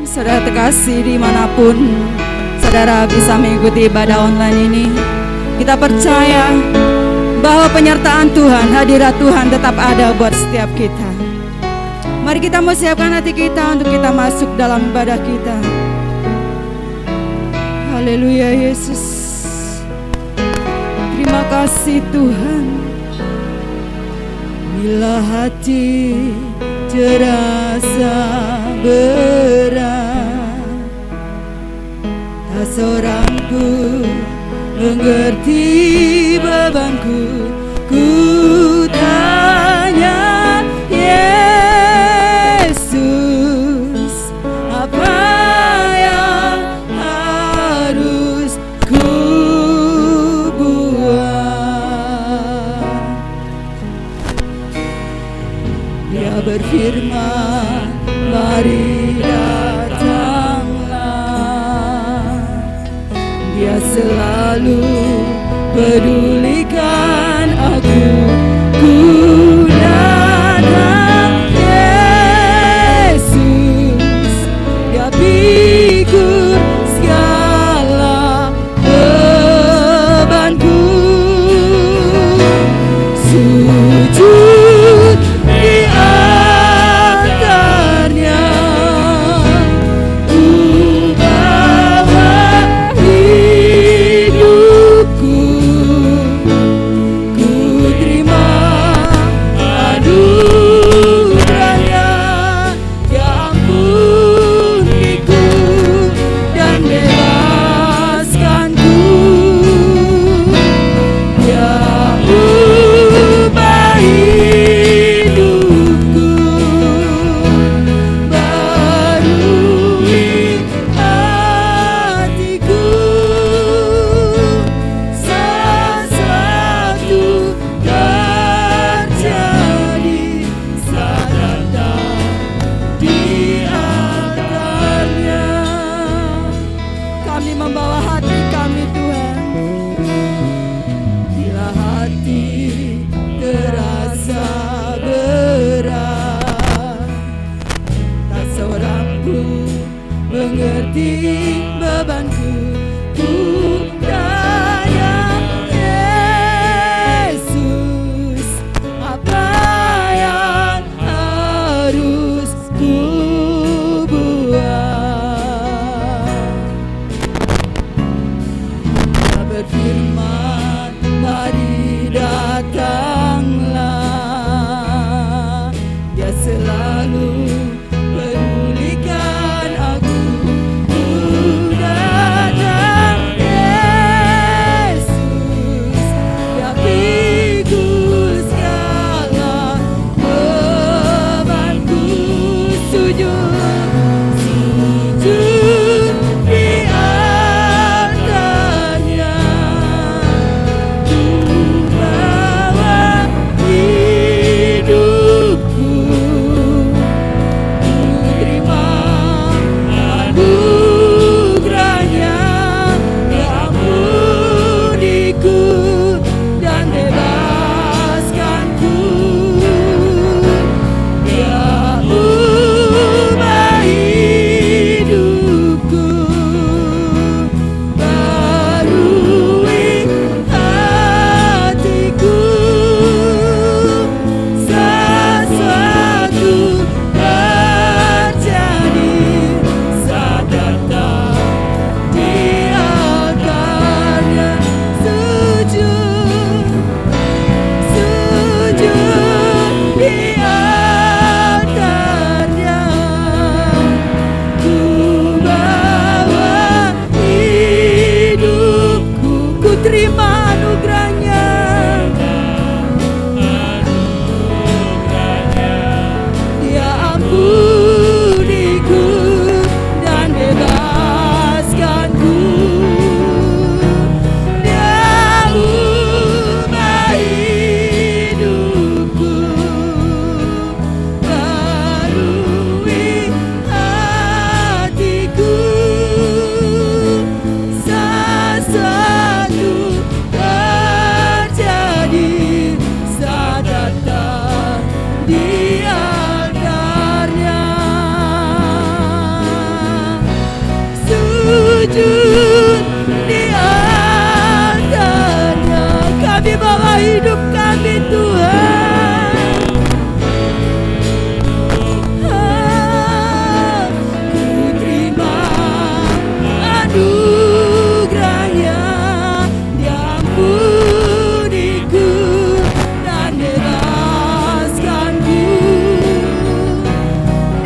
Saudara terkasih, dimanapun saudara bisa mengikuti ibadah online ini, kita percaya bahwa penyertaan Tuhan, hadirat Tuhan tetap ada buat setiap kita. Mari kita mau siapkan hati kita untuk kita masuk dalam ibadah kita. Haleluya Yesus. Terima kasih Tuhan. Bila hati terasa berat, tak seorang pun mengerti bebanku. Ku tanya Yesus, apa yang harus ku buat? Dia berfirman, mari datanglah. Dia selalu pedulikan aku. Ku datang Yesus, Dia pikul segala bebanku. Sujud di altarnya, ku bawa hidupku. Ku terima anugerahnya, Dia ampuniku dan bebaskanku. Dia ubah hidupku, barui hatiku. Sesuatu terjadi saat datang di altarnya. Kami membawa hati kami Tuhan. Bila hati terasa berat, tak seorang pun mengerti bebanku. Ku tanya Yesus, apa yang harus ku buat? Dia berfirman, mari datanglah. Dia selalu pedulikan aku. Ku datang sujud di altarnya. Kami bawa hidup kami Tuhan. Ku terima anugerahnya, diampuniku dan bebaskanku.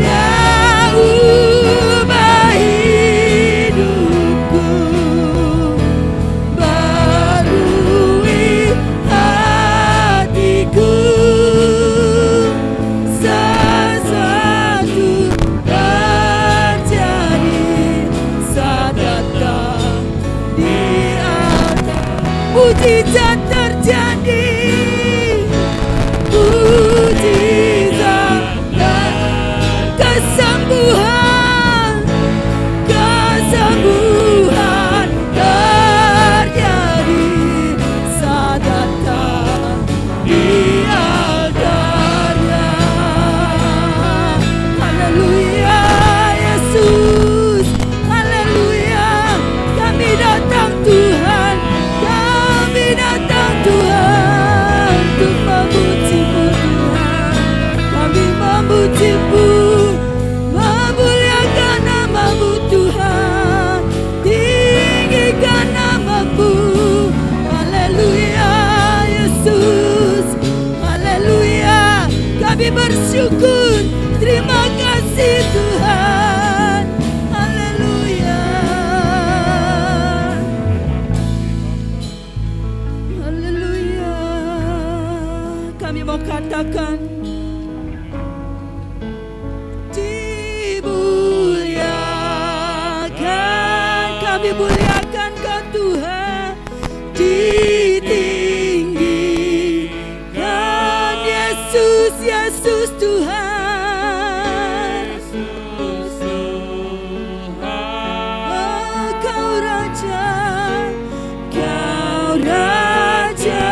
Dia ubah hidupku, barui hatiku. Sesuatu terjadi saat datang di altar. Mujizat terjadi, mujizat dan kesembuhan, kesembuhan terjadi saat datang di altarnya. Haleluya Yesus, haleluya. Kami datang Tuhan, kami datang Tuhan untuk memuji-Mu Tuhan. Kami memuji-Mu, memuliakan nama-Mu Tuhan, tinggikan nama-Mu. Haleluya Yesus, haleluya. Kami bersyukur, terima kasih Tuhan. Haleluya, haleluya. Kami mau katakan, dimuliakan, kami muliakan Kau Tuhan, ditinggikan Yesus, Yesus Tuhan. Oh, Kau Raja, Kau Rajaku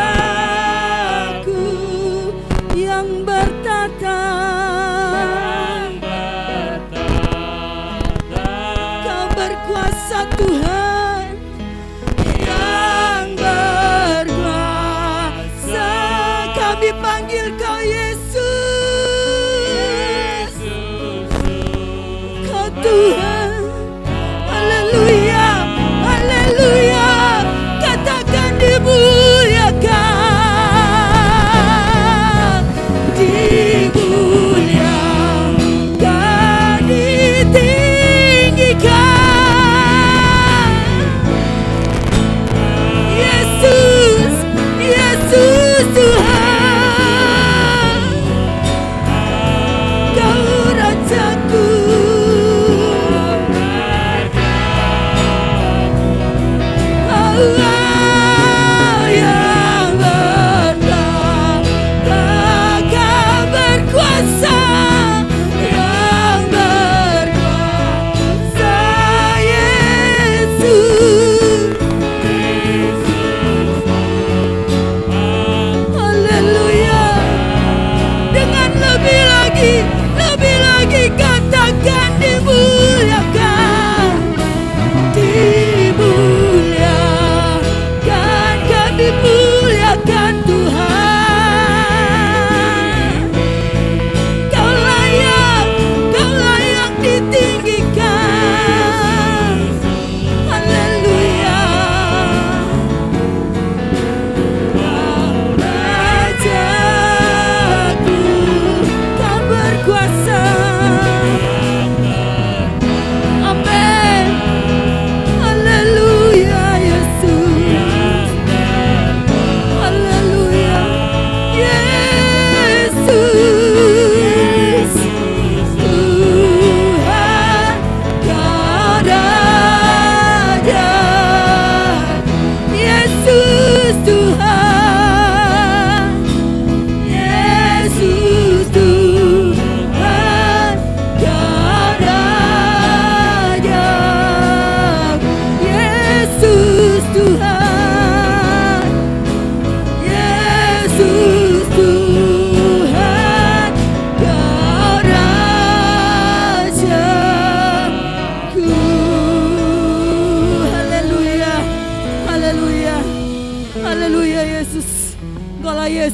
yang bertata. Kau berkuasa Tuhan, yang berkuasa. Kami panggil Kau Yesus, Kau Tuhan. Haleluya, haleluya. Katakan dimuliakan, dimuliakan, ditinggikan. Yesus, Yesus Tuhan, Kau Rajaku.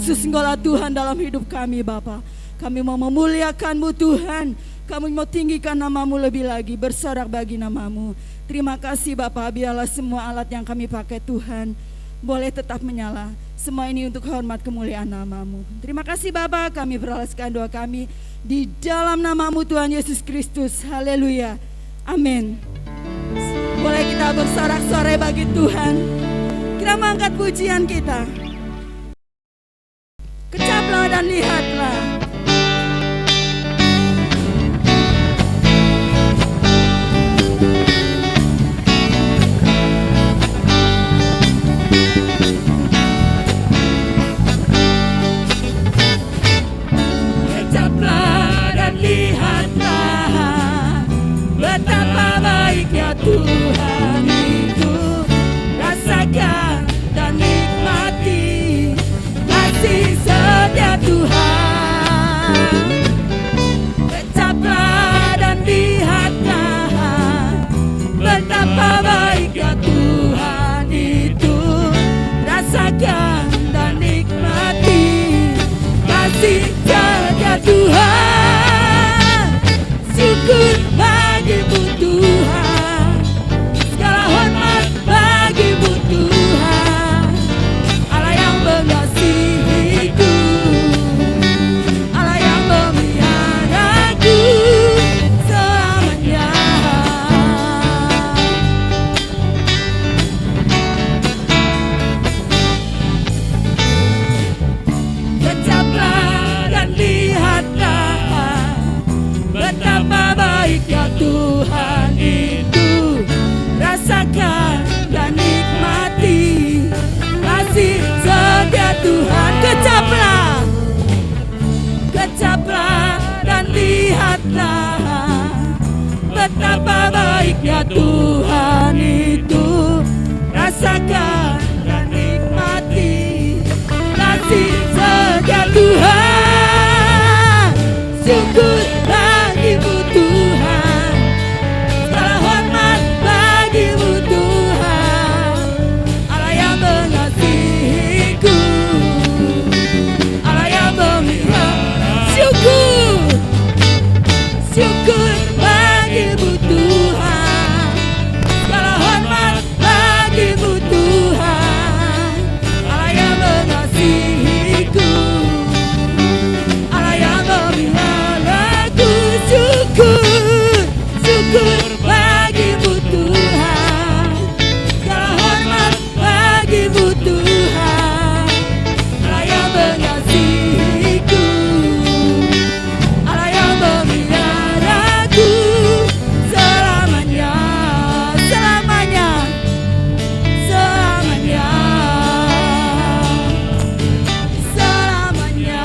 Yesus, Engkaulah Tuhan dalam hidup kami Bapa. Kami mau memuliakan-Mu Tuhan. Kami mau tinggikan nama-Mu lebih lagi, bersorak bagi nama-Mu. Terima kasih Bapa, biarlah semua alat yang kami pakai Tuhan boleh tetap menyala. Semua ini untuk hormat kemuliaan nama-Mu. Terima kasih Bapa, kami beralaskan doa kami di dalam nama-Mu Tuhan Yesus Kristus. Haleluya. Amin. Boleh kita bersorak-sorai bagi Tuhan. Kita mengangkat pujian kita. Kecaplah dan lihatlah. Kecaplah dan lihatlah betapa baiknya Tuhan itu. Rasakan dan nikmati kasih setia Tuhan. Kecaplah dan lihatlah betapa baiknya Tuhan itu. Rasakan dan nikmati kasih setia Tuhan. Syukur bagi-Mu Tuhan, segala hormat bagi-Mu Tuhan. Allah yang mengasihiku, Allah yang memeliharaku selamanya. Kecaplah dan lihatlah betapa baiknya Tuhan itu. Rasakan dan nikmati kasih setia Tuhan. Kecaplah, kecaplah dan lihatlah betapa baiknya Tuhan itu. Rasakan dan nikmati kasih setia Tuhan. Syukur bagi-Mu Tuhan, segala hormat bagi-Mu Tuhan. Allah yang mengasihiku, Allah yang memelihara. Syukur, syukur bagi-Mu Tuhan, segala hormat bagi-Mu Tuhan. Allah yang mengasihiku, Allah yang memeliharaku. Syukur, syukur bagi-Mu Tuhan, segala hormat bagi-Mu Tuhan. Allah yang mengasihiku, Allah yang memeliharaku selamanya, selamanya, selamanya, selamanya.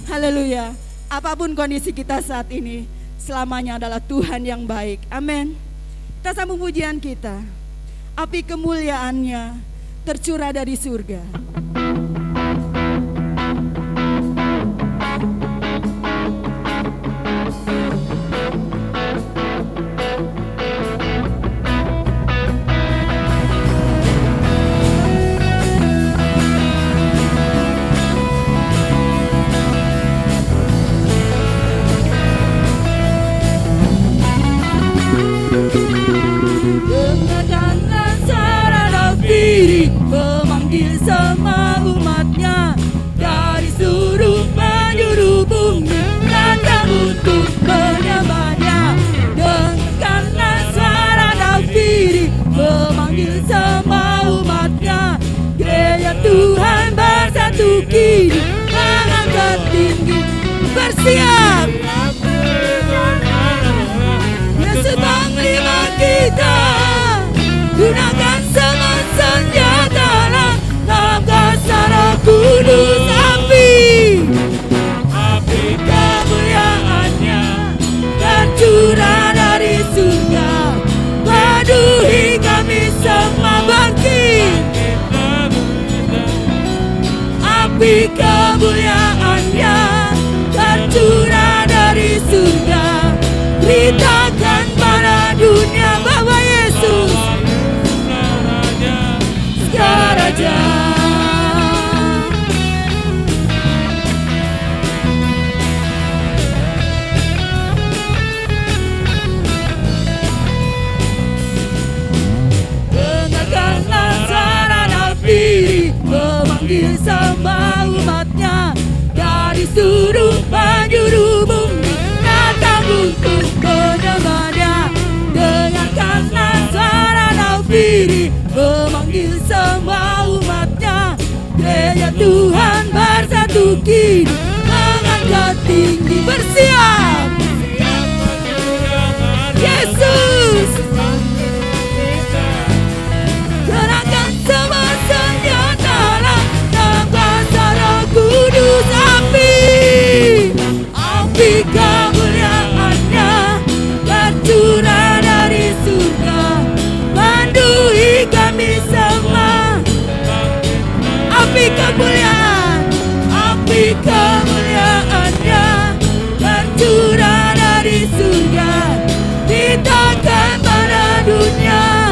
Haleluya. Apapun kondisi kita saat ini, selamanya adalah Tuhan yang baik. Amin. Kita sambung pujian kita. Api kemuliaannya tercurah dari surga. Dengarkanlah suara diri memanggil semua suruh penjuru bumi datang untuk menyembah-Nya. Dengarkanlah suara nafiri memanggil semua umat-Nya. Gereja Tuhan bersatu kini mengangkat tinggi, bersiap Yesus. Kerahkan semua senjata dalam kuasa Roh Kudus. Api kemuliaan-Nya bercurah dari surga, memenuhi kami semua. Api kemuliaan-Nya bercurah dari surga, ditakan pada dunia.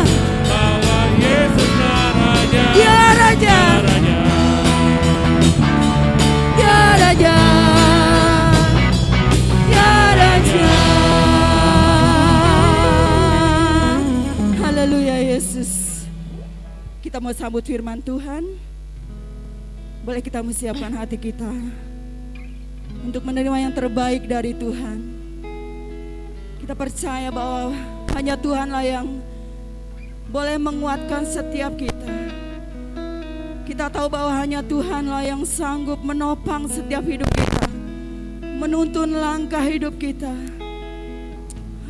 Dia Raja, Dia Raja, Dia Raja. Haleluya Yesus. Kita mau sambut firman Tuhan. Boleh kita menyiapkan hati kita untuk menerima yang terbaik dari Tuhan. Kita percaya bahwa hanya Tuhanlah yang boleh menguatkan setiap kita. Kita tahu bahwa hanya Tuhanlah yang sanggup menopang setiap hidup kita, menuntun langkah hidup kita.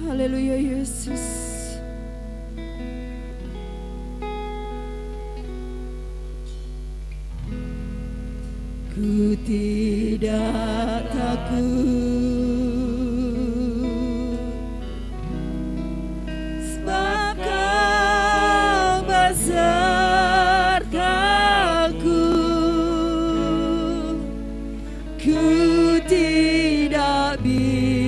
Haleluya Yesus. Ku tidak takut, sebab Kau besertaku. Ku tidak bimbang,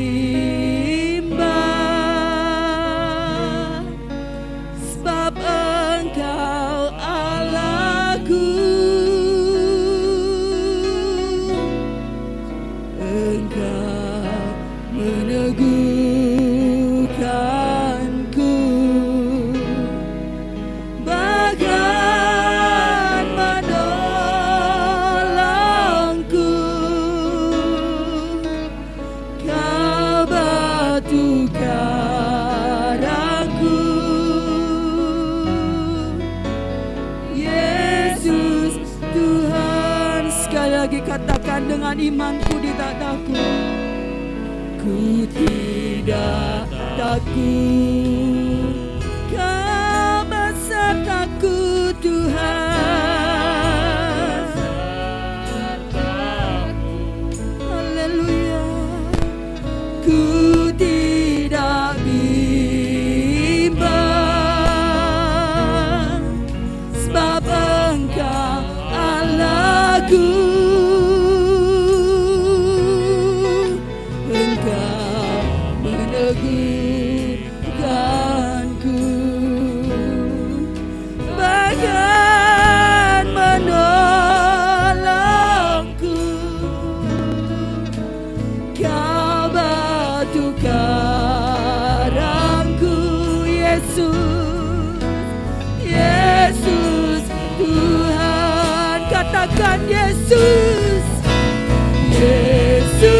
sebab Engkau Allahku. Meneguhkanku, bahkan menolongku. Kau batu karangku, Yesus Tuhan. Sekali lagi katakan dengan imanku di dadaku. Ku tidak takut, Kau besertaku Tuhan. Haleluya. Ku tidak bimbang, sebab Engkau Allahku. Meneguhkanku, bahkan menolongku. Kau batu karangku, Yesus, Yesus Tuhan. Katakan Yesus, Yesus.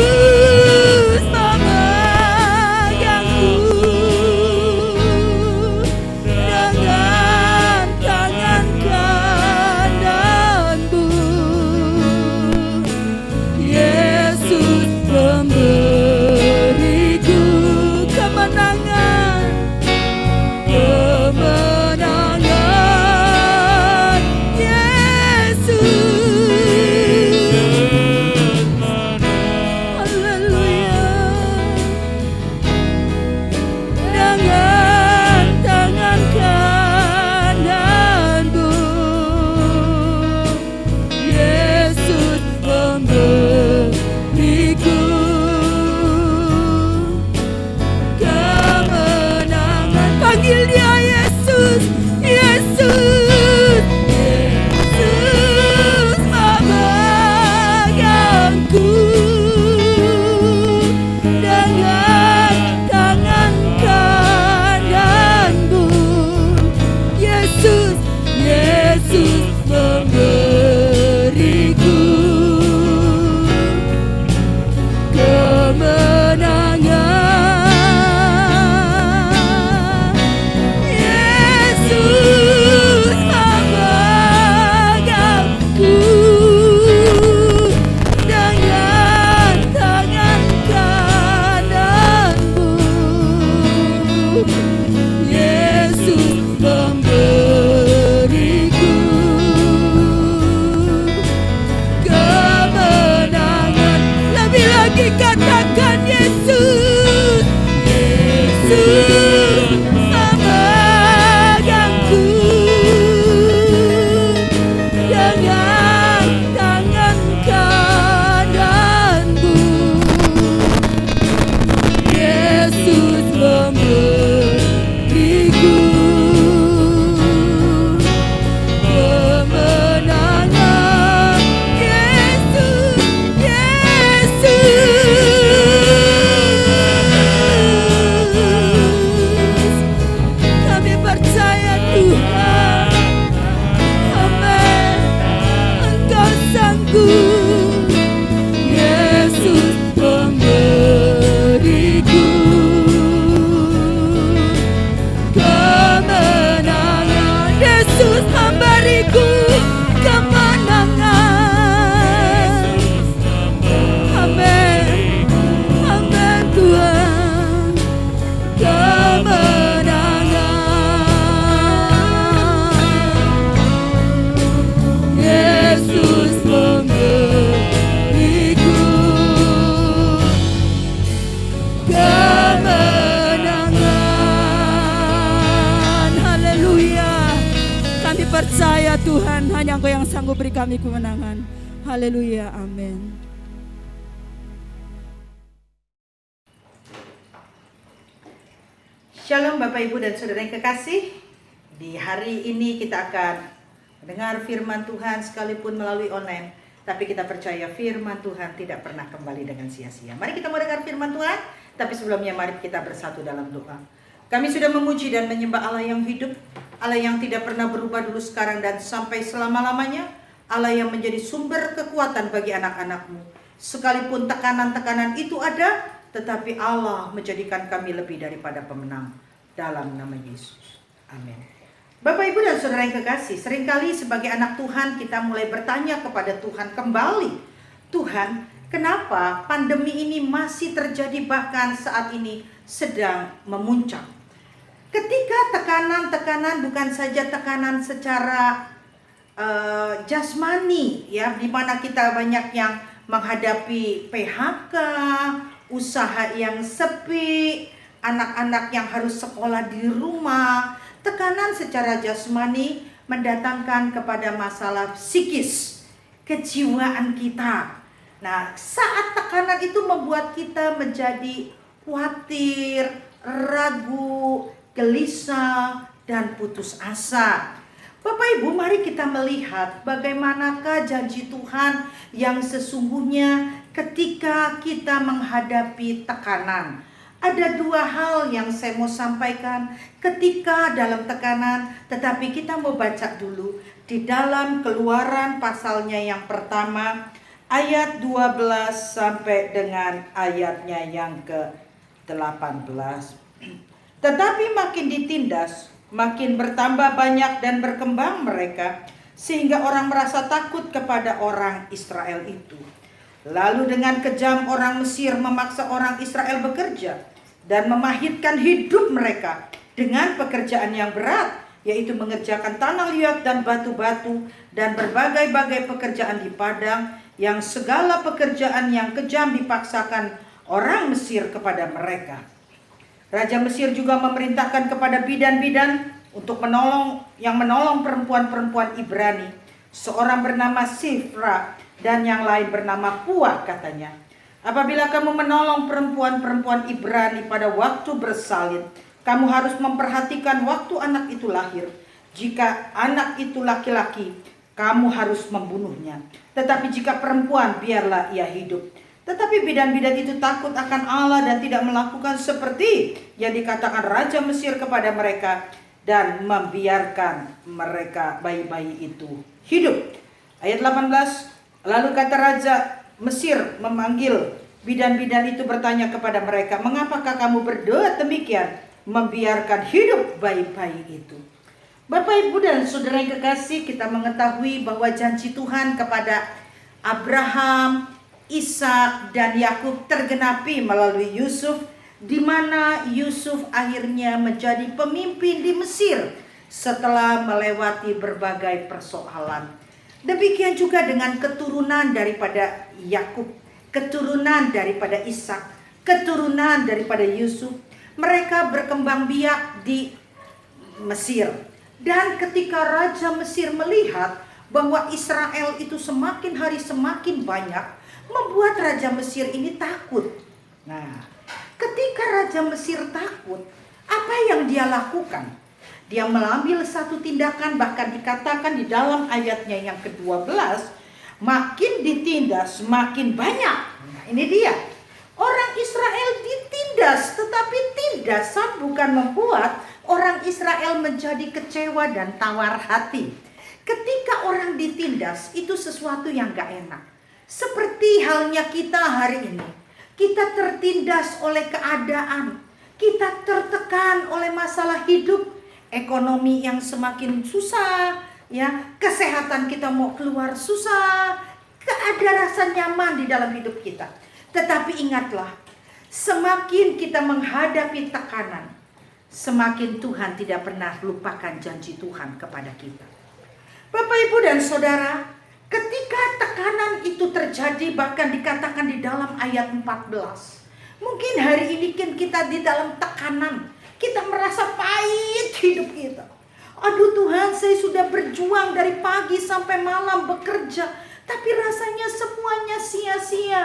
percaya Tuhan, hanya Engkau yang sanggup beri kami kemenangan. Haleluya, amin. Shalom Bapak Ibu dan Saudara yang kekasih. Di hari ini kita akan mendengar firman Tuhan sekalipun melalui online. Tapi kita percaya firman Tuhan tidak pernah kembali dengan sia-sia. Mari kita mau dengar firman Tuhan. Tapi sebelumnya mari kita bersatu dalam doa. Kami sudah memuji dan menyembah Allah yang hidup, Allah yang tidak pernah berubah dulu, sekarang, dan sampai selama-lamanya. Allah yang menjadi sumber kekuatan bagi anak-anak-Mu. Sekalipun tekanan-tekanan itu ada, tetapi Allah menjadikan kami lebih daripada pemenang. Dalam nama Yesus. Amin. Bapak, Ibu, dan Saudara yang kekasih, seringkali sebagai anak Tuhan kita mulai bertanya kepada Tuhan kembali. Tuhan, kenapa pandemi ini masih terjadi, bahkan saat ini sedang memuncak? Ketika tekanan-tekanan bukan saja tekanan secara jasmani, ya, di mana kita banyak yang menghadapi PHK, usaha yang sepi, anak-anak yang harus sekolah di rumah. Tekanan secara jasmani mendatangkan kepada masalah psikis, kejiwaan kita. Nah, saat tekanan itu membuat kita menjadi khawatir, ragu, gelisah, dan putus asa. Bapak Ibu, mari kita melihat bagaimanakah janji Tuhan yang sesungguhnya ketika kita menghadapi tekanan. Ada dua hal yang saya mau sampaikan ketika dalam tekanan, tetapi kita mau baca dulu di dalam Keluaran pasalnya yang pertama, ayat 12 sampai dengan ayatnya yang ke-18. Tetapi makin ditindas, makin bertambah banyak dan berkembang mereka, sehingga orang merasa takut kepada orang Israel itu. Lalu dengan kejam orang Mesir memaksa orang Israel bekerja dan memahitkan hidup mereka dengan pekerjaan yang berat, yaitu mengerjakan tanah liat dan batu-batu dan berbagai-bagai pekerjaan di padang, yang segala pekerjaan yang kejam dipaksakan orang Mesir kepada mereka. Raja Mesir juga memerintahkan kepada bidan-bidan untuk menolong perempuan-perempuan Ibrani. Seorang bernama Sifra dan yang lain bernama Puah, katanya. Apabila kamu menolong perempuan-perempuan Ibrani pada waktu bersalin, kamu harus memperhatikan waktu anak itu lahir. Jika anak itu laki-laki, kamu harus membunuhnya. Tetapi jika perempuan, biarlah ia hidup. Tetapi bidan-bidan itu takut akan Allah dan tidak melakukan seperti yang dikatakan Raja Mesir kepada mereka, dan membiarkan mereka bayi-bayi itu hidup. Ayat 18. Lalu kata Raja Mesir memanggil bidan-bidan itu, bertanya kepada mereka, mengapakah kamu berdoa demikian, membiarkan hidup bayi-bayi itu? Bapak, Ibu, dan Saudara yang kekasih, kita mengetahui bahwa janji Tuhan kepada Abraham, Ishak, dan Yakub tergenapi melalui Yusuf, di mana Yusuf akhirnya menjadi pemimpin di Mesir setelah melewati berbagai persoalan. Demikian juga dengan keturunan daripada Yakub, keturunan daripada Ishak, keturunan daripada Yusuf. Mereka berkembang biak di Mesir. Dan ketika Raja Mesir melihat bahwa Israel itu semakin hari semakin banyak, membuat Raja Mesir ini takut. Nah, ketika Raja Mesir takut, apa yang dia lakukan? Dia mengambil satu tindakan, bahkan dikatakan di dalam ayatnya yang ke-12, makin ditindas makin banyak. Nah, ini dia. Orang Israel ditindas, tetapi tindasan bukan membuat orang Israel menjadi kecewa dan tawar hati. Ketika orang ditindas, itu sesuatu yang gak enak. Seperti halnya kita hari ini. Kita tertindas oleh keadaan. Kita tertekan oleh masalah hidup. Ekonomi yang semakin susah, ya, kesehatan kita mau keluar susah, ada rasa nyaman di dalam hidup kita. Tetapi ingatlah, semakin kita menghadapi tekanan, semakin Tuhan tidak pernah lupakan janji Tuhan kepada kita. Bapak, Ibu, dan Saudara, ketika tekanan itu terjadi, bahkan dikatakan di dalam ayat 14, mungkin hari ini kita di dalam tekanan, kita merasa pahit hidup kita. Aduh Tuhan, saya sudah berjuang dari pagi sampai malam bekerja, tapi rasanya semuanya sia-sia.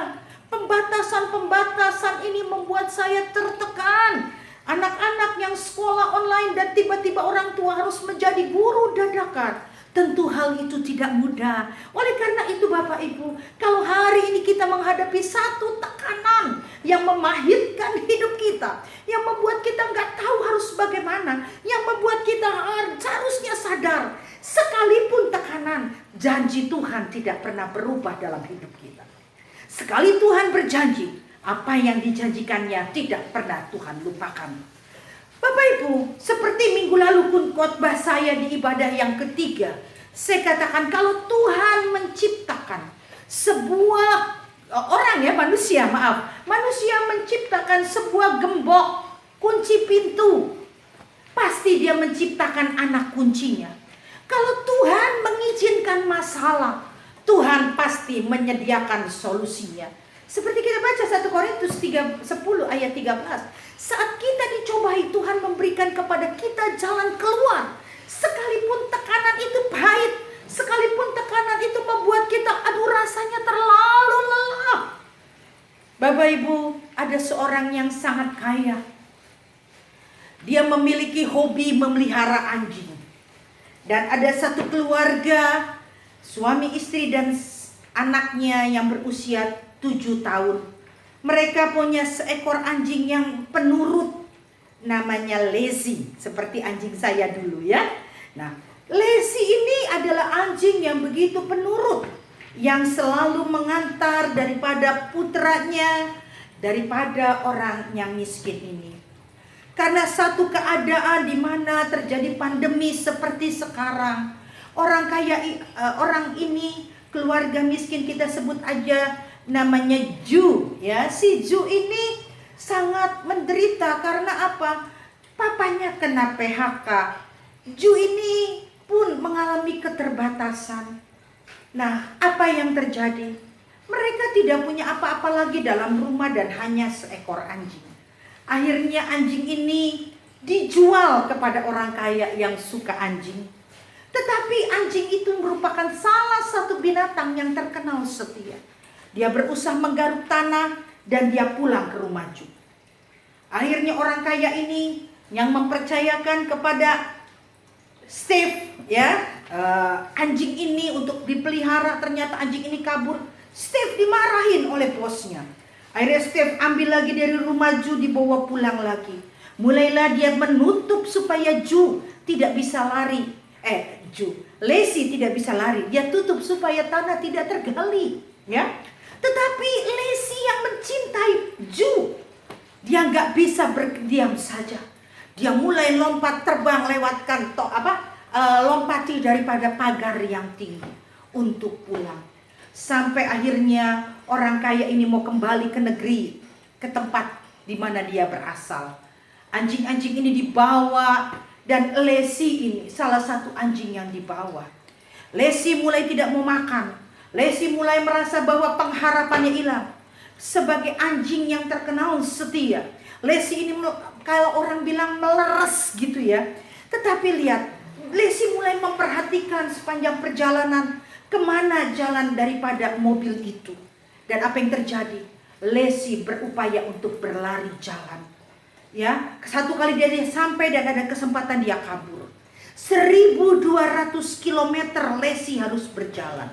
Pembatasan-pembatasan ini membuat saya tertekan. Anak-anak yang sekolah online dan tiba-tiba orang tua harus menjadi guru dadakan. Tentu hal itu tidak mudah. Oleh karena itu Bapak Ibu, kalau hari ini kita menghadapi satu tekanan yang memahitkan hidup kita, yang membuat kita nggak tahu harus bagaimana, yang membuat kita seharusnya sadar, sekalipun tekanan, janji Tuhan tidak pernah berubah dalam hidup kita. Sekali Tuhan berjanji, apa yang dijanjikannya tidak pernah Tuhan lupakan. Bapak Ibu, seperti minggu lalu pun khotbah saya di ibadah yang ketiga, saya katakan kalau Tuhan menciptakan sebuah manusia menciptakan sebuah gembok kunci pintu, pasti dia menciptakan anak kuncinya. Kalau Tuhan mengizinkan masalah, Tuhan pasti menyediakan solusinya. Seperti kita baca 1 Korintus 10 ayat 13. Saat kita dicobai, Tuhan memberikan kepada kita jalan keluar. Sekalipun tekanan itu pahit, sekalipun tekanan itu membuat kita rasanya terlalu lelah. Bapak Ibu, ada seorang yang sangat kaya. Dia memiliki hobi memelihara anjing. Dan ada satu keluarga, suami istri dan anaknya yang berusia 7 tahun. Mereka punya seekor anjing yang penurut, namanya Lazy, seperti anjing saya dulu ya. Nah, Lazy ini adalah anjing yang begitu penurut, yang selalu mengantar daripada putranya, daripada orang yang miskin ini. Karena satu keadaan di mana terjadi pandemi seperti sekarang, orang ini, keluarga miskin, kita sebut aja namanya Ju ya. Si Ju ini sangat menderita karena apa? Papanya kena PHK. Ju ini pun mengalami keterbatasan. Nah, apa yang terjadi? Mereka tidak punya apa-apa lagi dalam rumah dan hanya seekor anjing. Akhirnya anjing ini dijual kepada orang kaya yang suka anjing. Tetapi anjing itu merupakan salah satu binatang yang terkenal setia. Dia berusaha menggaruk tanah dan dia pulang ke rumah Ju. Akhirnya orang kaya ini yang mempercayakan kepada Steve ya, anjing ini untuk dipelihara, ternyata anjing ini kabur. Steve dimarahin oleh bosnya. Akhirnya Steve ambil lagi dari rumah Ju, dibawa pulang lagi. Mulailah dia menutup supaya Ju tidak bisa lari. Lazy tidak bisa lari. Dia tutup supaya tanah tidak tergali ya. Tetapi Lazy yang mencintai Ju, dia nggak bisa berdiam saja. Dia mulai lompat terbang lewatkan lompati daripada pagar yang tinggi untuk pulang. Sampai akhirnya orang kaya ini mau kembali ke negeri, ke tempat di mana dia berasal. Anjing-anjing ini dibawa dan Lazy ini salah satu anjing yang dibawa. Lazy mulai tidak mau makan. Lazy mulai merasa bahwa pengharapannya hilang. Sebagai anjing yang terkenal setia, Lazy ini kalau orang bilang meleres gitu ya. Tetapi lihat, Lazy mulai memperhatikan sepanjang perjalanan kemana jalan daripada mobil itu. Dan apa yang terjadi? Lazy berupaya untuk berlari jalan. Ya, satu kali dia sampai dan ada kesempatan dia kabur. 1.200 km Lazy harus berjalan.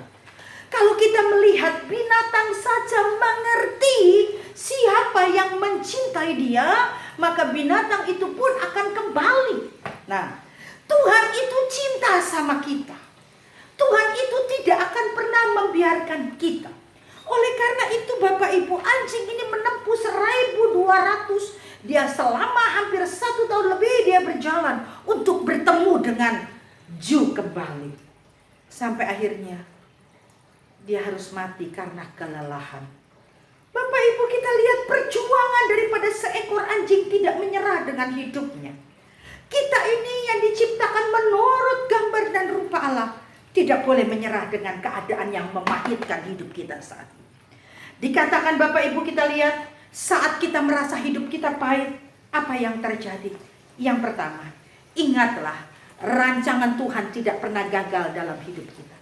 Kalau kita melihat binatang saja mengerti siapa yang mencintai dia, maka binatang itu pun akan kembali. Nah, Tuhan itu cinta sama kita. Tuhan itu tidak akan pernah membiarkan kita. Oleh karena itu Bapak Ibu, anjing ini menempuh 1.200. Dia selama hampir 1 tahun lebih dia berjalan untuk bertemu dengan Ju kembali. Sampai akhirnya dia harus mati karena kelelahan. Bapak Ibu, kita lihat perjuangan daripada seekor anjing tidak menyerah dengan hidupnya. Kita ini yang diciptakan menurut gambar dan rupa Allah, tidak boleh menyerah dengan keadaan yang memahitkan hidup kita saat ini. Dikatakan Bapak Ibu, kita lihat saat kita merasa hidup kita pahit, apa yang terjadi? Yang pertama, ingatlah rancangan Tuhan tidak pernah gagal dalam hidup kita.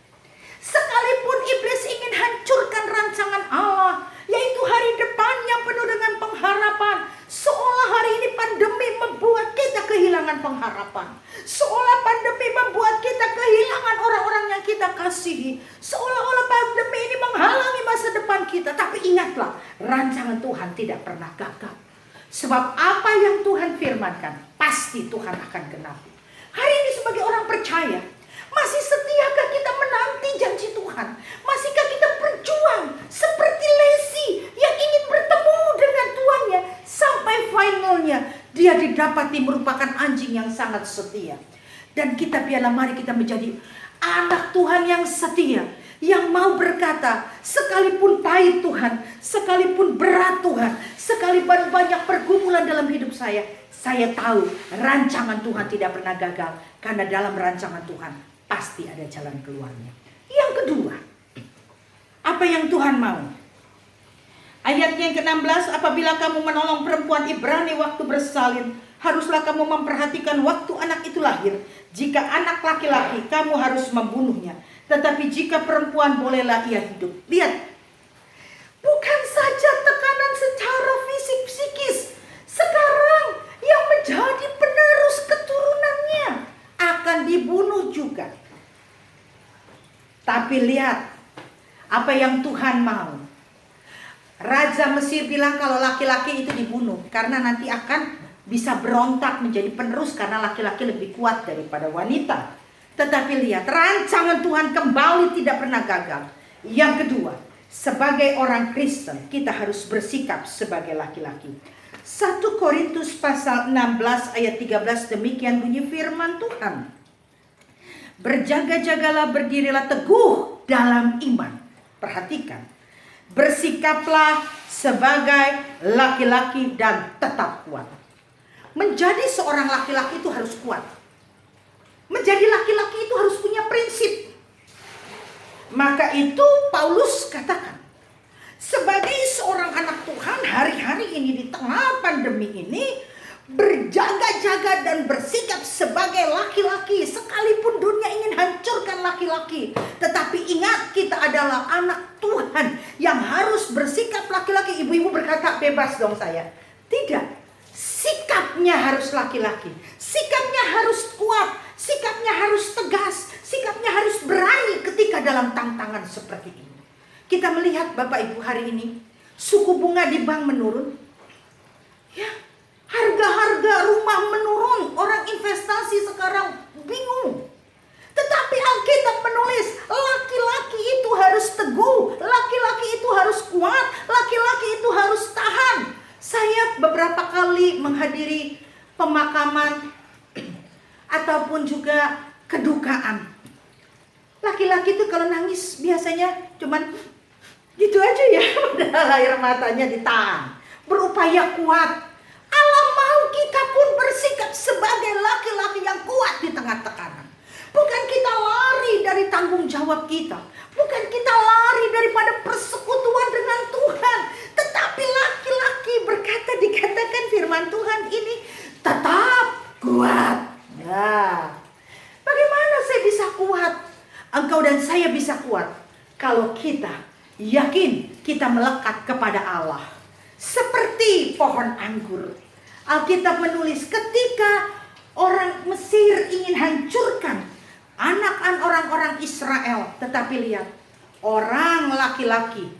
Sekalipun iblis ingin hancurkan rancangan Allah, yaitu hari depan yang penuh dengan pengharapan, seolah hari ini pandemi membuat kita kehilangan pengharapan, seolah pandemi membuat kita kehilangan orang-orang yang kita kasihi, seolah-olah pandemi ini menghalangi masa depan kita. Tapi ingatlah, rancangan Tuhan tidak pernah gagal. Sebab apa yang Tuhan firmankan, pasti Tuhan akan genapi. Hari ini sebagai orang percaya, masih setiakah kita menanti janji Tuhan? Masihkah kita berjuang seperti Lesi yang ingin bertemu dengan tuannya sampai finalnya dia didapati merupakan anjing yang sangat setia. Dan kita biarlah mari kita menjadi anak Tuhan yang setia, yang mau berkata, sekalipun pahit Tuhan, sekalipun berat Tuhan, sekalipun banyak pergumulan dalam hidup saya tahu rancangan Tuhan tidak pernah gagal, karena dalam rancangan Tuhan pasti ada jalan keluarnya. Yang kedua, apa yang Tuhan mau? Ayat yang ke-16, apabila kamu menolong perempuan Ibrani waktu bersalin, haruslah kamu memperhatikan waktu anak itu lahir. Jika anak laki-laki, kamu harus membunuhnya. Tetapi jika perempuan, bolehlah ia hidup. Lihat, bukan saja tekanan secara fisik psikis. Sekarang yang menjadi penerus keturunannya akan dibunuh juga. Tapi lihat apa yang Tuhan mau. Raja Mesir bilang kalau laki-laki itu dibunuh, karena nanti akan bisa berontak menjadi penerus, karena laki-laki lebih kuat daripada wanita. Tetapi lihat, rancangan Tuhan kembali tidak pernah gagal. Yang kedua, sebagai orang Kristen kita harus bersikap sebagai laki-laki. 1 Korintus pasal 16 ayat 13, demikian bunyi firman Tuhan. Berjaga-jagalah, berdirilah teguh dalam iman. Perhatikan, bersikaplah sebagai laki-laki dan tetap kuat. Menjadi seorang laki-laki itu harus kuat. Menjadi laki-laki itu harus punya prinsip. Maka itu Paulus katakan, sebagai seorang anak Tuhan hari-hari ini di tengah pandemi ini, berjaga-jaga dan bersikap sebagai laki-laki. Sekalipun dunia ingin hancurkan laki-laki, tetapi ingat, kita adalah anak Tuhan yang harus bersikap laki-laki. Ibu-ibu berkata, bebas dong saya. Tidak, sikapnya harus laki-laki. Sikapnya harus kuat, sikapnya harus tegas, sikapnya harus berani ketika dalam tantangan seperti ini. Kita melihat Bapak Ibu hari ini, suku bunga di bank menurun. Ya, harga-harga rumah menurun, orang investasi sekarang bingung. Tetapi Alkitab menulis, laki-laki itu harus teguh, laki-laki itu harus kuat, laki-laki itu harus tahan. Saya beberapa kali menghadiri pemakaman ataupun juga kedukaan. Laki-laki itu kalau nangis biasanya cuman gitu aja ya, padahal air matanya ditahan, berupaya kuat. Allah mau kita pun bersikap sebagai laki-laki yang kuat di tengah tekanan. Bukan kita lari dari tanggung jawab kita, bukan kita lari daripada persekutuan dengan Tuhan, tetapi laki-laki berkata, dikatakan firman Tuhan ini tetap kuat. Nah, bagaimana saya bisa kuat? Engkau dan saya bisa kuat kalau kita yakin kita melekat kepada Allah. Seperti pohon anggur. Alkitab menulis ketika orang Mesir ingin hancurkan anak-anak orang-orang Israel. Tetapi lihat, orang laki-laki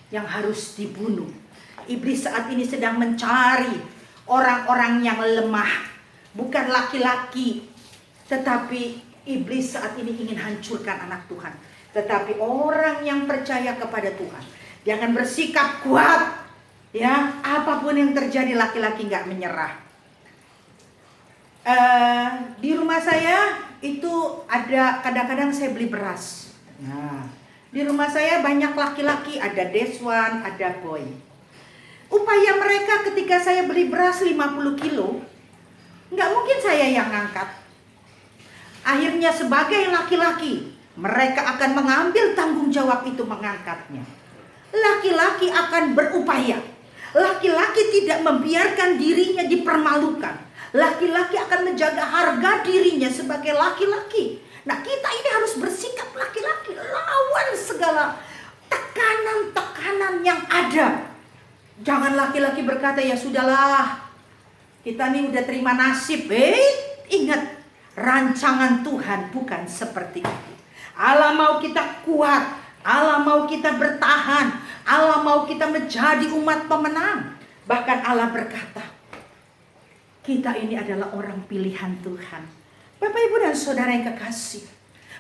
yang harus dibunuh. Iblis saat ini sedang mencari orang-orang yang lemah. Bukan laki-laki, tetapi iblis saat ini ingin hancurkan anak Tuhan. Tetapi orang yang percaya kepada Tuhan, dia akan bersikap kuat. Ya, apapun yang terjadi, laki-laki nggak menyerah. Di rumah saya itu ada, kadang-kadang saya beli beras. Nah, di rumah saya banyak laki-laki, ada Deswan, ada Boy. Upaya mereka ketika saya beli beras 50 kilo, nggak mungkin saya yang ngangkat. Akhirnya sebagai laki-laki, mereka akan mengambil tanggung jawab itu mengangkatnya. Laki-laki akan berupaya. Laki-laki tidak membiarkan dirinya dipermalukan. Laki-laki akan menjaga harga dirinya sebagai laki-laki. Nah, kita ini harus bersikap laki-laki, lawan segala tekanan-tekanan yang ada. Jangan laki-laki berkata, ya sudahlah, kita nih udah terima nasib. Ingat, rancangan Tuhan bukan seperti itu. Allah mau kita kuat, Allah mau kita bertahan, Allah mau kita menjadi umat pemenang. Bahkan Allah berkata, kita ini adalah orang pilihan Tuhan. Bapak, Ibu, dan Saudara yang kekasih,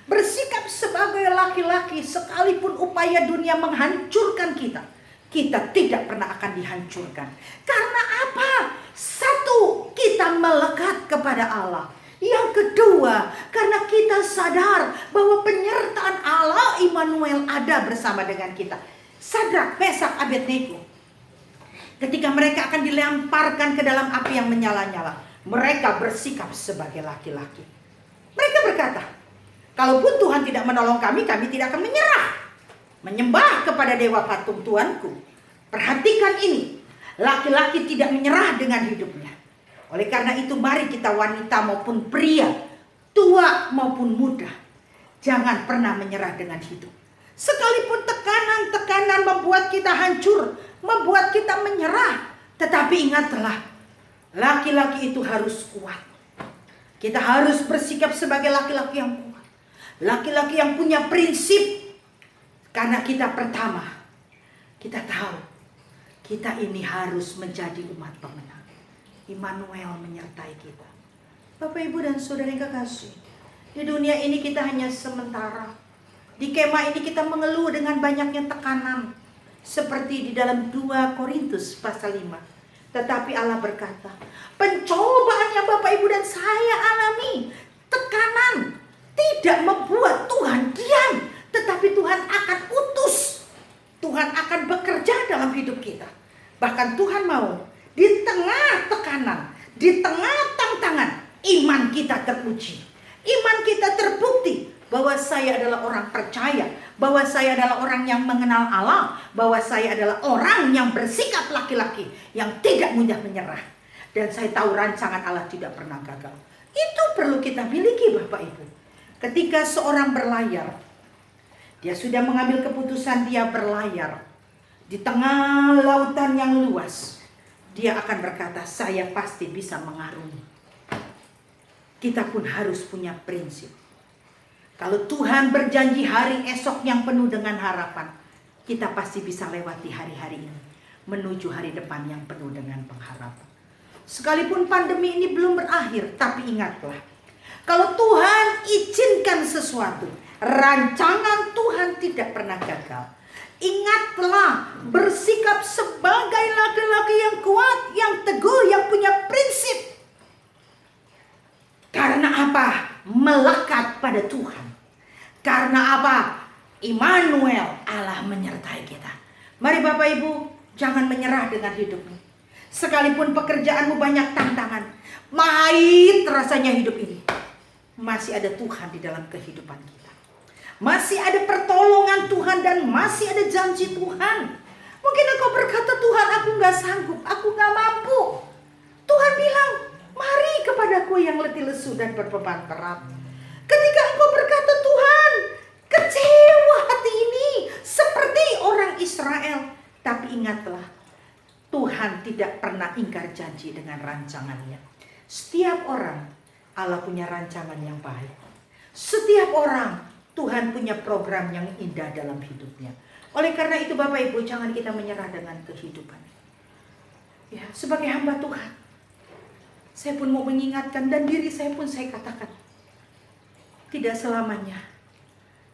bersikap sebagai laki-laki sekalipun upaya dunia menghancurkan kita, kita tidak pernah akan dihancurkan. Karena apa? Satu, kita melekat kepada Allah. Yang kedua, karena kita sadar bahwa penyertaan Allah Immanuel ada bersama dengan kita. Sadrak, Mesak, Abednego, ketika mereka akan dilemparkan ke dalam api yang menyala-nyala, mereka bersikap sebagai laki-laki. Mereka berkata, kalaupun Tuhan tidak menolong kami, kami tidak akan menyerah menyembah kepada dewa patung Tuanku. Perhatikan ini, laki-laki tidak menyerah dengan hidupnya. Oleh karena itu, mari kita wanita maupun pria, tua maupun muda, jangan pernah menyerah dengan hidup. Sekalipun tekanan-tekanan membuat kita hancur, membuat kita menyerah, tetapi ingatlah, laki-laki itu harus kuat. Kita harus bersikap sebagai laki-laki yang kuat, laki-laki yang punya prinsip. Karena kita pertama, kita tahu kita ini harus menjadi umat pemenang. Immanuel menyertai kita. Bapak, Ibu, dan Saudara yang kekasih, di dunia ini kita hanya sementara. Di kemah ini kita mengeluh dengan banyaknya tekanan, seperti di dalam 2 Korintus pasal 5. Tetapi Allah berkata, pencobaan yang Bapak, Ibu, dan saya alami, tekanan, tidak membuat Tuhan diam, tetapi Tuhan akan utus. Tuhan akan bekerja dalam hidup kita. Bahkan Tuhan mau di tengah tekanan, di tengah tantangan, iman kita teruji. Iman kita terbukti bahwa saya adalah orang percaya, bahwa saya adalah orang yang mengenal Allah, bahwa saya adalah orang yang bersikap laki-laki, yang tidak mudah menyerah. Dan saya tahu rancangan Allah tidak pernah gagal. Itu perlu kita miliki, Bapak, Ibu. Ketika seorang berlayar, dia sudah mengambil keputusan, dia berlayar di tengah lautan yang luas. Dia akan berkata, saya pasti bisa mengarungi. Kita pun harus punya prinsip. Kalau Tuhan berjanji hari esok yang penuh dengan harapan, kita pasti bisa lewati hari-hari ini, menuju hari depan yang penuh dengan pengharapan. Sekalipun pandemi ini belum berakhir, tapi ingatlah, kalau Tuhan izinkan sesuatu, rancangan Tuhan tidak pernah gagal. Ingatlah, bersikap sebagai laki-laki yang kuat, yang teguh, yang punya prinsip. Karena apa? Melekat pada Tuhan. Karena apa? Immanuel, Allah menyertai kita. Mari Bapak, Ibu, jangan menyerah dengan hidupmu. Sekalipun pekerjaanmu banyak tantangan, pahit rasanya hidup ini, masih ada Tuhan di dalam kehidupan kita. Masih ada pertolongan Tuhan dan masih ada janji Tuhan. Mungkin engkau berkata, Tuhan, aku gak sanggup, aku gak mampu. Tuhan bilang, mari kepadaku yang letih lesu dan berbeban berat. Ketika engkau berkata, Tuhan, kecewa hati ini seperti orang Israel. Tapi ingatlah, Tuhan tidak pernah ingkar janji dengan rancangannya. Setiap orang, Allah punya rancangan yang baik. Setiap orang, Tuhan punya program yang indah dalam hidupnya. Oleh karena itu, Bapak, Ibu, jangan kita menyerah dengan kehidupan. Ya, sebagai hamba Tuhan, saya pun mau mengingatkan, dan diri saya pun saya katakan, tidak selamanya.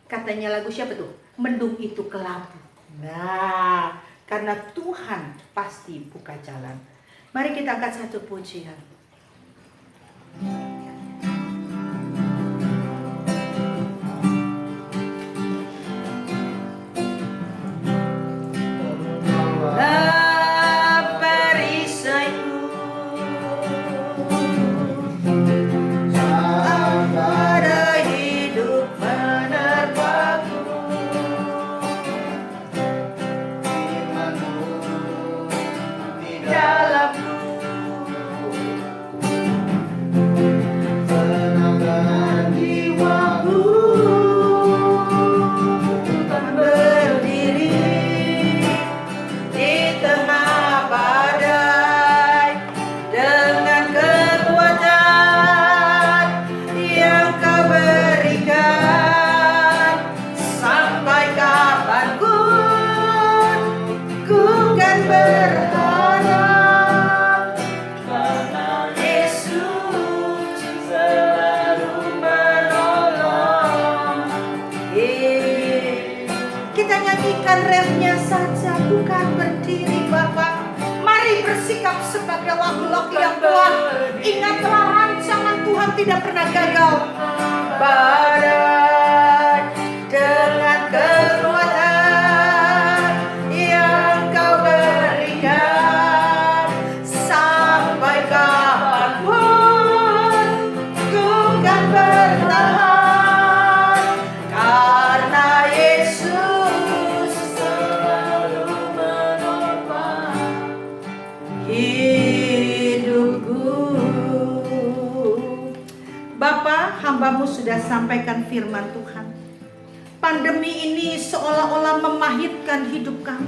Katanya lagu siapa tuh? Mendung itu kelabu. Nah, karena Tuhan pasti buka jalan. Mari kita angkat satu pujian. akan berdiri Bapak. Mari bersikap sebagai laki-laki yang kuat. Ingatlah rancangan Tuhan tidak pernah gagal. Badan dengan kekuatan yang Kau berikan, sampai kapanpun ku kan bertahan, karena Yesus selalu menopang hidupku. Bapa, hamba-Mu sudah sampaikan firman Tuhan. Pandemi ini seolah-olah memahitkan hidup kami.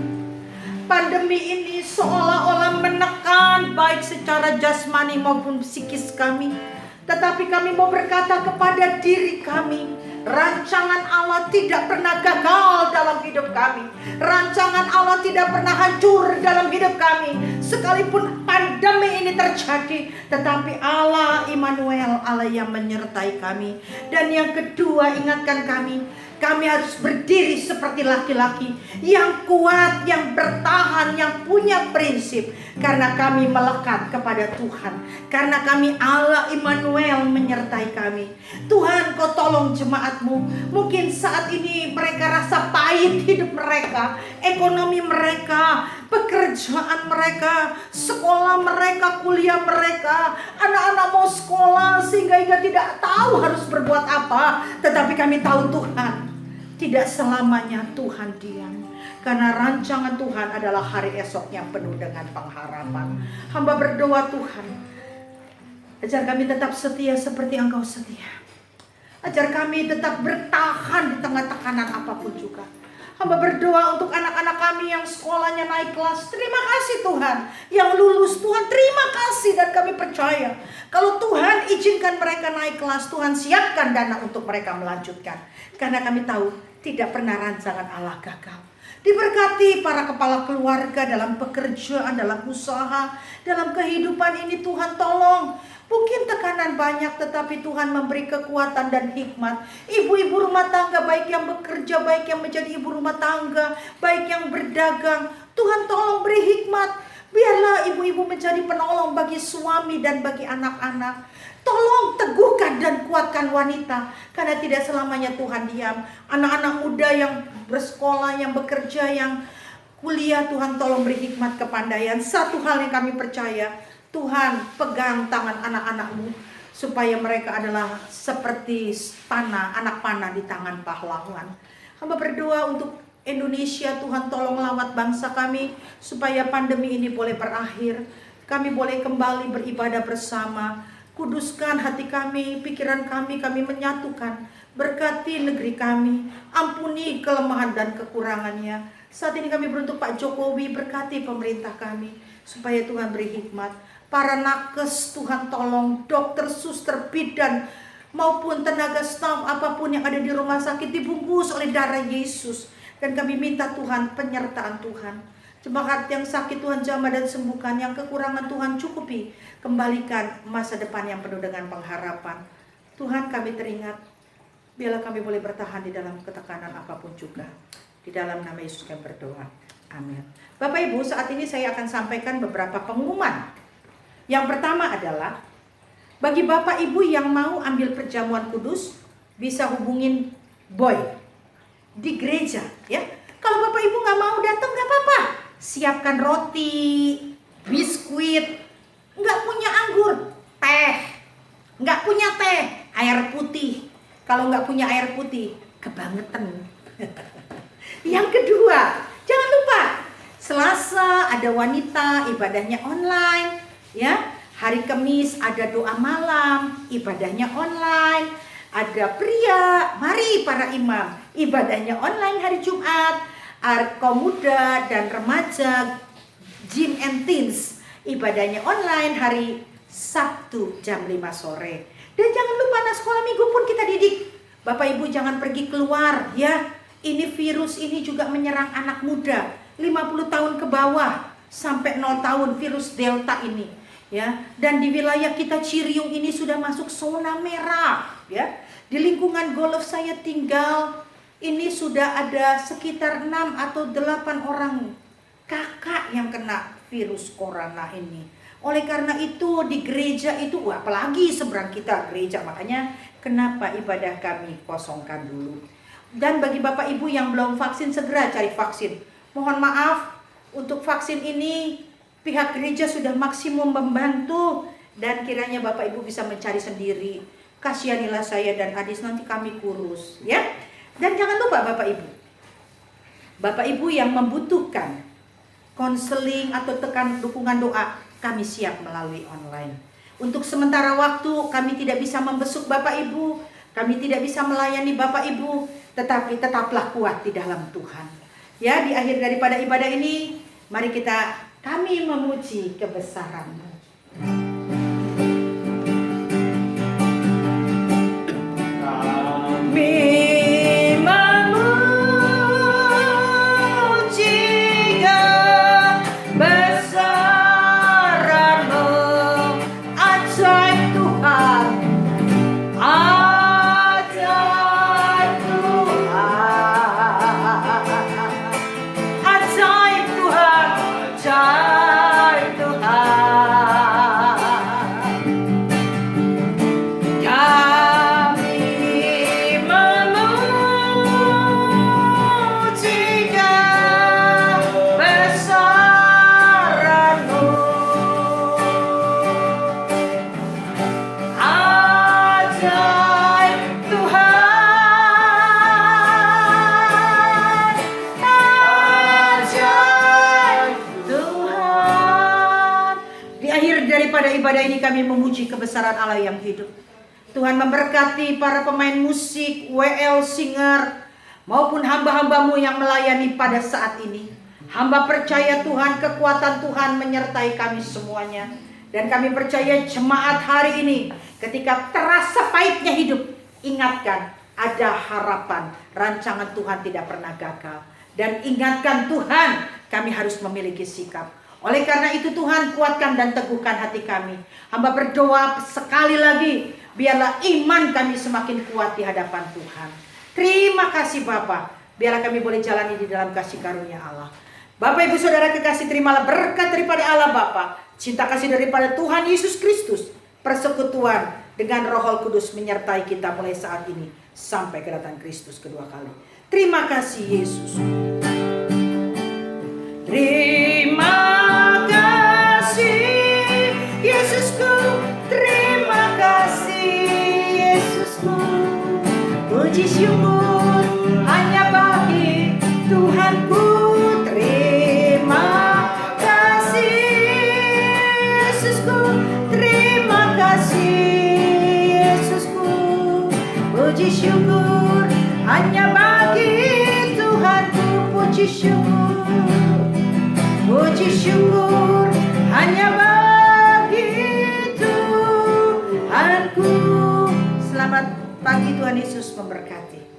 Pandemi ini seolah-olah menekan baik secara jasmani maupun psikis kami. Tetapi kami mau berkata kepada diri kami, rancangan Allah tidak pernah gagal dalam hidup kami. Rancangan Allah tidak pernah hancur dalam hidup kami. Sekalipun pandemi ini terjadi, tetapi Allah Immanuel, Allah yang menyertai kami. Dan yang kedua, ingatkan kami harus berdiri seperti laki-laki yang kuat, yang bertahan, yang punya prinsip. Karena kami melekat kepada Tuhan. Karena kami Allah Immanuel menyertai kami. Tuhan, Kau tolong jemaat-Mu. Mungkin saat ini mereka rasa pahit hidup mereka, ekonomi mereka, pekerjaan mereka, sekolah mereka, kuliah mereka. Anak-anak mau sekolah sehingga tidak tahu harus berbuat apa. Tetapi kami tahu Tuhan, tidak selamanya Tuhan diam. Karena rancangan Tuhan adalah hari esok yang penuh dengan pengharapan. Hamba berdoa, Tuhan, ajar kami tetap setia seperti Engkau setia. Ajar kami tetap bertahan di tengah tekanan apapun juga. Hamba berdoa untuk anak-anak kami yang sekolahnya naik kelas. Terima kasih Tuhan. Yang lulus Tuhan, terima kasih. Dan kami percaya kalau Tuhan izinkan mereka naik kelas, Tuhan siapkan dana untuk mereka melanjutkan. Karena kami tahu tidak pernah rancangan Allah gagal. Diberkati para kepala keluarga dalam pekerjaan, dalam usaha, dalam kehidupan ini. Tuhan tolong. Mungkin tekanan banyak, tetapi Tuhan memberi kekuatan dan hikmat. Ibu-ibu rumah tangga, baik yang bekerja, baik yang menjadi ibu rumah tangga, baik yang berdagang, Tuhan tolong beri hikmat. Biarlah ibu-ibu menjadi penolong bagi suami dan bagi anak-anak. Tolong teguhkan dan kuatkan wanita, karena tidak selamanya Tuhan diam. Anak-anak muda yang bersekolah, yang bekerja, yang kuliah, Tuhan tolong beri hikmat kepandaian. Satu hal yang kami percaya, Tuhan pegang tangan anak-anak-Mu, supaya mereka adalah seperti panah, anak panah di tangan pahlawan. Hamba berdoa untuk Indonesia, Tuhan tolong lawat bangsa kami, supaya pandemi ini boleh berakhir. Kami boleh kembali beribadah bersama. Kuduskan hati kami, pikiran kami menyatukan. Berkati negeri kami, ampuni kelemahan dan kekurangannya. Saat ini kami beruntuk Pak Jokowi, berkati pemerintah kami, supaya Tuhan beri hikmat. Para nakes, Tuhan tolong, dokter, suster, bidan, maupun tenaga staf apapun yang ada di rumah sakit dibungkus oleh darah Yesus. Dan kami minta Tuhan penyertaan Tuhan. Jemaat yang sakit Tuhan jamah dan sembuhkan, yang kekurangan Tuhan cukupi. Kembalikan masa depan yang penuh dengan pengharapan. Tuhan, kami teringat, biarlah kami boleh bertahan di dalam ketekanan apapun juga. Di dalam nama Yesus kami berdoa. Amin. Bapak Ibu, saat ini saya akan sampaikan beberapa pengumuman. Yang pertama adalah, bagi Bapak Ibu yang mau ambil perjamuan kudus, bisa hubungin Boy di gereja, ya. Kalau Bapak Ibu nggak mau datang, nggak apa-apa. Siapkan roti, biskuit, nggak punya anggur, teh, nggak punya teh, air putih. Kalau nggak punya air putih, kebangetan. Yang kedua, jangan lupa, Selasa ada wanita, ibadahnya online, ya. Hari Kamis ada doa malam, ibadahnya online. Ada pria, mari para imam, ibadahnya online hari Jumat. Kaum muda dan remaja, gym and teens, ibadahnya online hari Sabtu jam 5 sore. Dan jangan lupa anak sekolah minggu pun kita didik. Bapak Ibu jangan pergi keluar, ya. Ini virus ini juga menyerang anak muda, 50 tahun ke bawah sampai 0 tahun, virus Delta ini, ya. Dan di wilayah kita Ciriung ini sudah masuk zona merah, ya. Di lingkungan golf saya tinggal, ini sudah ada sekitar 6 atau 8 orang kakak yang kena virus corona ini. Oleh karena itu di gereja itu, apalagi seberang kita gereja, makanya kenapa ibadah kami kosongkan dulu. Dan bagi Bapak Ibu yang belum vaksin, segera cari vaksin. Mohon maaf, untuk vaksin ini pihak gereja sudah maksimum membantu, dan kiranya Bapak Ibu bisa mencari sendiri. Kasihanilah saya dan Adis, nanti kami kurus, ya. Dan jangan lupa Bapak Ibu yang membutuhkan konseling atau dukungan doa, kami siap melalui online. Untuk sementara waktu kami tidak bisa membesuk Bapak Ibu, kami tidak bisa melayani Bapak Ibu, tetapi tetaplah kuat di dalam Tuhan. Ya, di akhir daripada ibadah ini, mari kami memuji kebesaran-Mu. Daripada ibadah ini kami memuji kebesaran Allah yang hidup. Tuhan memberkati para pemain musik, WL, singer, maupun hamba-hambamu yang melayani pada saat ini. Hamba percaya Tuhan, kekuatan Tuhan menyertai kami semuanya. Dan kami percaya jemaat hari ini, ketika terasa pahitnya hidup, ingatkan ada harapan, rancangan Tuhan tidak pernah gagal. Dan ingatkan Tuhan, kami harus memiliki sikap. Oleh karena itu Tuhan, kuatkan dan teguhkan hati kami. Hamba berdoa sekali lagi, biarlah iman kami semakin kuat di hadapan Tuhan. Terima kasih Bapa, biarlah kami boleh jalani di dalam kasih karunia Allah. Bapak Ibu Saudara kekasih, terimalah berkat daripada Allah Bapa, cinta kasih daripada Tuhan Yesus Kristus, persekutuan dengan Roh Kudus menyertai kita mulai saat ini sampai kedatangan Kristus kedua kali. Terima kasih Yesus. Terima Yesusku, terima kasih Yesusku. Puji syukur hanya bagi Tuhanku. Terima kasih Yesusku, terima kasih Yesusku. Puji syukur hanya bagi Tuhanku. Puji syukur hanya bagi Tuhanku. Selamat pagi, Tuhan Yesus memberkati.